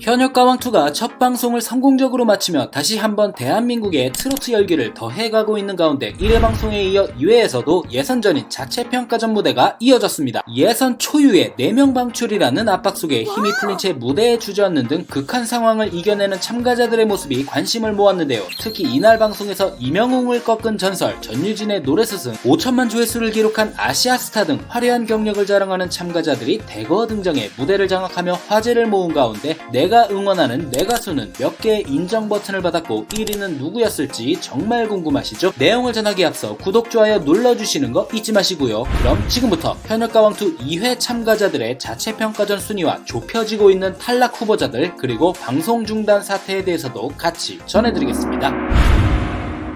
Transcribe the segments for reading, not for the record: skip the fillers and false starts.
현역가왕2가 첫 방송을 성공적으로 마치며 다시 한번 대한민국의 트로트 열기를 더해가고 있는 가운데 1회 방송에 이어 2회에서도 예선전인 자체평가전 무대가 이어졌습니다. 예선 초유의 4명 방출이라는 압박 속에 힘이 풀린 채 무대에 주저앉는 등 극한 상황을 이겨내는 참가자들의 모습이 관심을 모았는데요. 특히 이날 방송에서 이명웅을 꺾은 전설 전유진의 노래 스승, 5천만 조회수를 기록한 아시아스타 등 화려한 경력을 자랑하는 참가자들이 대거 등장해 무대를 장악하며 화제를 모은 가운데 내가 응원하는 내 가수는 몇 개의 인정 버튼을 받았고 1위는 누구였을지 정말 궁금하시죠? 내용을 전하기에 앞서 구독, 좋아요 눌러주시는 거 잊지 마시고요. 그럼 지금부터 현역가왕2 2회 참가자들의 자체평가전 순위와 좁혀지고 있는 탈락 후보자들, 그리고 방송 중단 사태에 대해서도 같이 전해드리겠습니다.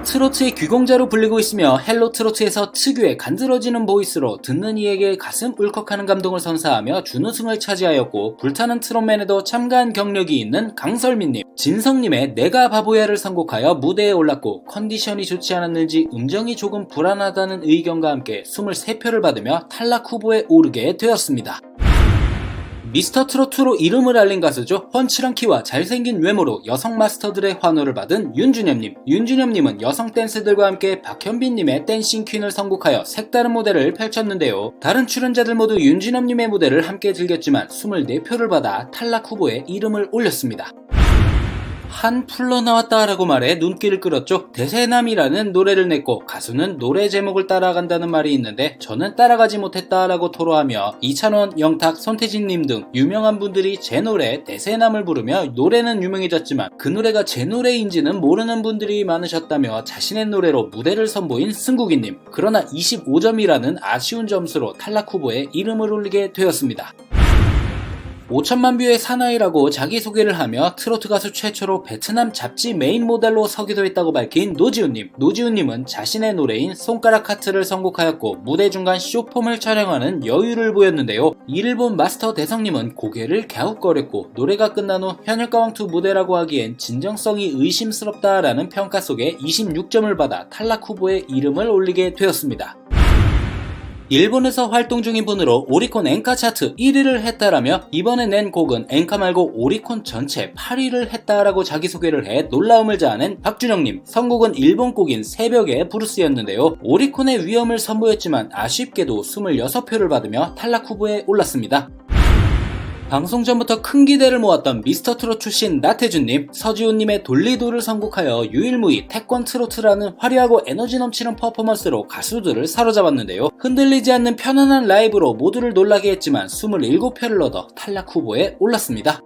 트로트의 귀공자로 불리고 있으며 헬로 트로트에서 특유의 간드러지는 보이스로 듣는 이에게 가슴 울컥하는 감동을 선사하며 준우승을 차지하였고, 불타는 트롯맨에도 참가한 경력이 있는 강설민님, 진성님의 내가 바보야를 선곡하여 무대에 올랐고, 컨디션이 좋지 않았는지 음정이 조금 불안하다는 의견과 함께 23표를 받으며 탈락 후보에 오르게 되었습니다. 미스터 트롯2로 이름을 알린 가수죠. 훤칠한 키와 잘생긴 외모로 여성 마스터들의 환호를 받은 윤준엽님. 윤준엽님은 여성 댄스들과 함께 박현빈님의 댄싱 퀸을 선곡하여 색다른 무대를 펼쳤는데요. 다른 출연자들 모두 윤준엽님의 무대를 함께 즐겼지만 24표를 받아 탈락 후보에 이름을 올렸습니다. 한 풀러 나왔다 라고 말해 눈길을 끌었죠. 대세남이라는 노래를 냈고 가수는 노래 제목을 따라간다는 말이 있는데 저는 따라가지 못했다 라고 토로하며 이찬원, 영탁, 손태진님 등 유명한 분들이 제 노래 대세남을 부르며 노래는 유명해졌지만 그 노래가 제 노래인지는 모르는 분들이 많으셨다며 자신의 노래로 무대를 선보인 승국이님. 그러나 25점이라는 아쉬운 점수로 탈락 후보에 이름을 올리게 되었습니다. 5천만 뷰의 사나이라고 자기소개를 하며 트로트 가수 최초로 베트남 잡지 메인 모델로 서기도 했다고 밝힌 노지훈님. 노지훈님은 자신의 노래인 손가락 하트를 선곡하였고 무대 중간 쇼폼을 촬영하는 여유를 보였는데요. 이를 본 마스터 대성님은 고개를 갸웃거렸고 노래가 끝난 후 현역가왕2 무대라고 하기엔 진정성이 의심스럽다라는 평가 속에 26점을 받아 탈락 후보에 이름을 올리게 되었습니다. 일본에서 활동 중인 분으로 오리콘 엔카 차트 1위를 했다라며 이번에 낸 곡은 엔카 말고 오리콘 전체 8위를 했다라고 자기소개를 해 놀라움을 자아낸 박준영님. 선곡은 일본 곡인 새벽의 브루스였는데요. 오리콘의 위엄을 선보였지만 아쉽게도 26표를 받으며 탈락 후보에 올랐습니다. 방송 전부터 큰 기대를 모았던 미스터 트롯 출신 나태주님, 서지훈님의 돌리도를 선곡하여 유일무이 태권 트로트라는 화려하고 에너지 넘치는 퍼포먼스로 가수들을 사로잡았는데요. 흔들리지 않는 편안한 라이브로 모두를 놀라게 했지만 27표를 얻어 탈락 후보에 올랐습니다.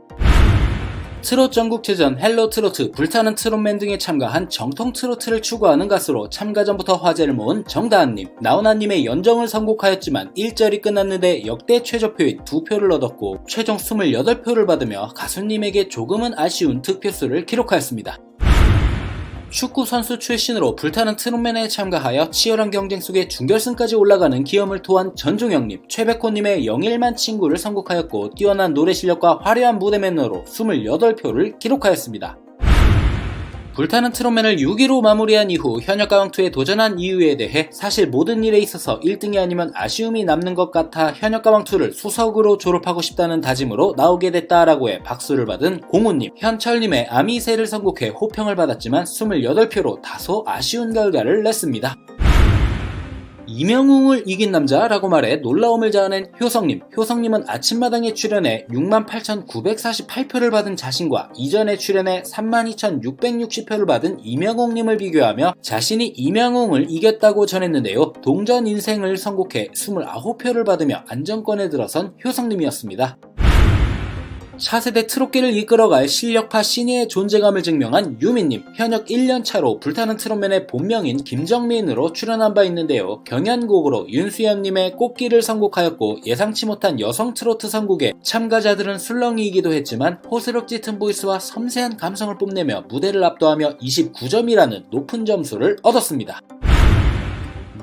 트롯 전국체전, 헬로 트로트, 불타는 트롯맨 등에 참가한 정통 트로트를 추구하는 가수로 참가전부터 화제를 모은 정다은님. 나훈아님의 연정을 선곡하였지만 1절이 끝났는데 역대 최저표인 2표를 얻었고 최종 28표를 받으며 가수님에게 조금은 아쉬운 득표수를 기록하였습니다. 축구 선수 출신으로 불타는 트롯맨에 참가하여 치열한 경쟁 속에 준결승까지 올라가는 기염을 토한 전종영님, 최백호님의 영일만 친구를 선곡하였고 뛰어난 노래 실력과 화려한 무대 매너로 28표를 기록하였습니다. 불타는 트롯맨을 6위로 마무리한 이후 현역가왕2에 도전한 이유에 대해 사실 모든 일에 있어서 1등이 아니면 아쉬움이 남는 것 같아 현역가왕2를 수석으로 졸업하고 싶다는 다짐으로 나오게 됐다라고 해 박수를 받은 공우님. 현철님의 아미새를 선곡해 호평을 받았지만 28표로 다소 아쉬운 결과를 냈습니다. 이명웅을 이긴 남자라고 말해 놀라움을 자아낸 효성님. 효성님은 아침마당에 출연해 68,948표를 받은 자신과 이전에 출연해 32,660표를 받은 이명웅님을 비교하며 자신이 이명웅을 이겼다고 전했는데요. 동전 인생을 선곡해 29표를 받으며 안정권에 들어선 효성님이었습니다. 차세대 트롯계를 이끌어갈 실력파 신예의 존재감을 증명한 유민님. 현역 1년차로 불타는 트롯맨의 본명인 김정민으로 출연한 바 있는데요. 경연곡으로 윤수연님의 꽃길을 선곡하였고 예상치 못한 여성 트로트 선곡에 참가자들은 술렁이기도 했지만 호스력 짙은 보이스와 섬세한 감성을 뽐내며 무대를 압도하며 29점이라는 높은 점수를 얻었습니다.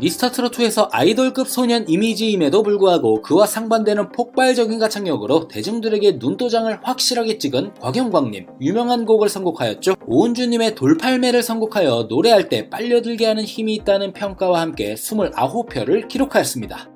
미스터 트롯2에서 아이돌급 소년 이미지임에도 불구하고 그와 상반되는 폭발적인 가창력으로 대중들에게 눈도장을 확실하게 찍은 곽영광님. 유명한 곡을 선곡하였죠. 오은주님의 돌팔매를 선곡하여 노래할 때 빨려들게 하는 힘이 있다는 평가와 함께 29표를 기록하였습니다.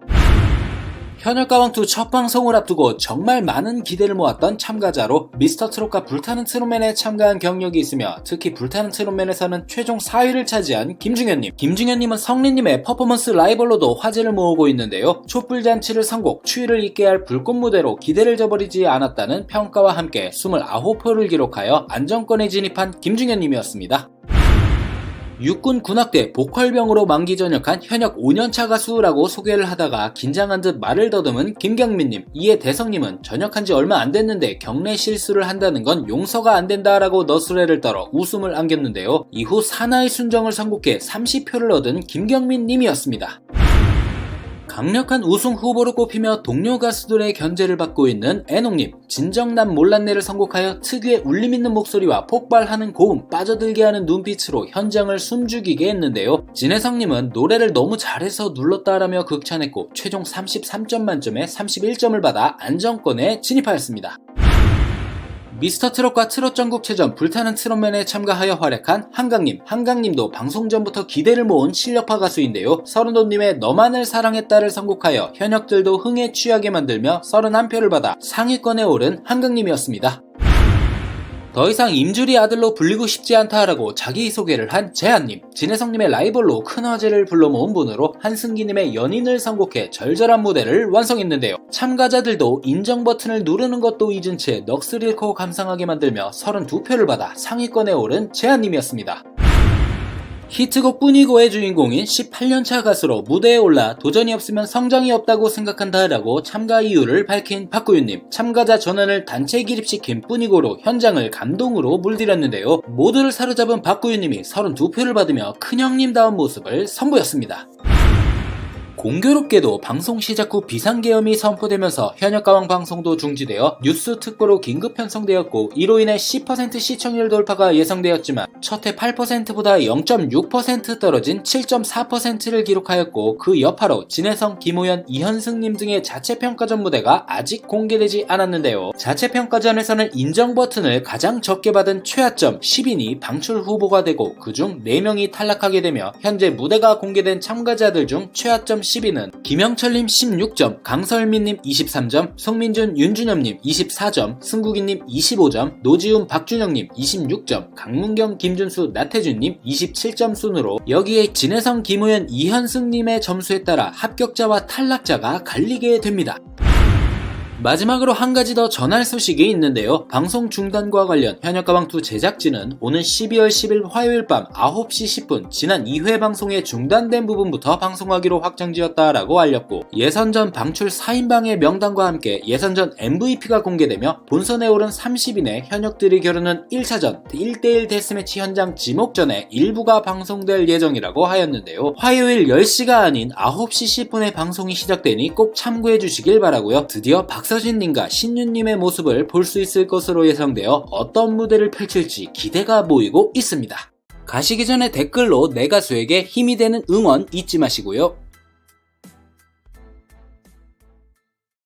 현역가왕2 첫 방송을 앞두고 정말 많은 기대를 모았던 참가자로 미스터트롯과 불타는 트롯맨에 참가한 경력이 있으며 특히 불타는 트롯맨에서는 최종 4위를 차지한 김중현님. 김중현님은 성린님의 퍼포먼스 라이벌로도 화제를 모으고 있는데요. 촛불잔치를 선곡, 추위를 잊게 할 불꽃 무대로 기대를 저버리지 않았다는 평가와 함께 29표를 기록하여 안정권에 진입한 김중현님이었습니다. 육군 군악대 복활병으로 만기 전역한 현역 5년차 가수라고 소개를 하다가 긴장한 듯 말을 더듬은 김경민님. 이에 대성님은 전역한 지 얼마 안 됐는데 경례 실수를 한다는 건 용서가 안 된다라고 너스레를 떨어 웃음을 안겼는데요. 이후 사나이 순정을 선곡해 30표를 얻은 김경민님이었습니다. 강력한 우승 후보로 꼽히며 동료 가수들의 견제를 받고 있는 애농님. 진정 난 몰랐네를 선곡하여 특유의 울림있는 목소리와 폭발하는 고음, 빠져들게 하는 눈빛으로 현장을 숨죽이게 했는데요. 진혜성님은 노래를 너무 잘해서 눌렀다라며 극찬했고 최종 33점 만점에 31점을 받아 안정권에 진입하였습니다. 미스터트롯과 트롯전국체전 불타는 트롯맨에 참가하여 활약한 한강님. 한강님도 방송 전부터 기대를 모은 실력파 가수인데요. 서른도님의 너만을 사랑했다를 선곡하여 현역들도 흥에 취하게 만들며 31표를 받아 상위권에 오른 한강님이었습니다. 더 이상 임주리 아들로 불리고 싶지 않다라고 자기소개를 한 재한님. 진혜성님의 라이벌로 큰 화제를 불러모은 분으로 한승기님의 연인을 선곡해 절절한 무대를 완성했는데요. 참가자들도 인정 버튼을 누르는 것도 잊은 채 넋을 잃고 감상하게 만들며 32표를 받아 상위권에 오른 재한님이었습니다. 히트곡 뿐이고의 주인공인 18년차 가수로 무대에 올라 도전이 없으면 성장이 없다고 생각한다 라고 참가 이유를 밝힌 박구윤님. 참가자 전원을 단체 기립시킨 뿐이고로 현장을 감동으로 물들였는데요. 모두를 사로잡은 박구윤님이 32표를 받으며 큰형님다운 모습을 선보였습니다. 공교롭게도 방송 시작 후 비상계엄이 선포되면서 현역가왕 방송도 중지되어 뉴스 특보로 긴급 편성되었고 이로 인해 10% 시청률 돌파가 예상되었지만 첫 해 8%보다 0.6% 떨어진 7.4%를 기록하였고 그 여파로 진혜성, 김호연, 이현승님 등의 자체평가전 무대가 아직 공개되지 않았는데요. 자체평가전에서는 인정 버튼을 가장 적게 받은 최하점 10인이 방출 후보가 되고 그중 4명이 탈락하게 되며 현재 무대가 공개된 참가자들 중 최하점 10위는 김영철님 16점, 강설민님 23점, 송민준, 윤준엽님 24점, 승국이님 25점, 노지훈, 박준영님 26점, 강문경, 김준수, 나태준님 27점 순으로 여기에 진혜성, 김우현, 이현승님의 점수에 따라 합격자와 탈락자가 갈리게 됩니다. 마지막으로 한 가지 더 전할 소식이 있는데요. 방송 중단과 관련 현역가왕2 제작진은 오는 12월 10일 화요일 밤 9시 10분 지난 2회 방송에 중단된 부분부터 방송하기로 확정지었다라고 알렸고 예선전 방출 4인방의 명단과 함께 예선전 MVP가 공개되며 본선에 오른 30인의 현역들이 겨루는 1차전 1대1 데스매치 현장 지목전의 일부가 방송될 예정이라고 하였는데요. 화요일 10시가 아닌 9시 10분에 방송이 시작되니 꼭 참고해 주시길 바라고요. 드디어 박서진님과 신윤님의 모습을 볼 수 있을 것으로 예상되어 어떤 무대를 펼칠지 기대가 모이고 있습니다. 가시기 전에 댓글로 내 가수에게 힘이 되는 응원 잊지 마시고요.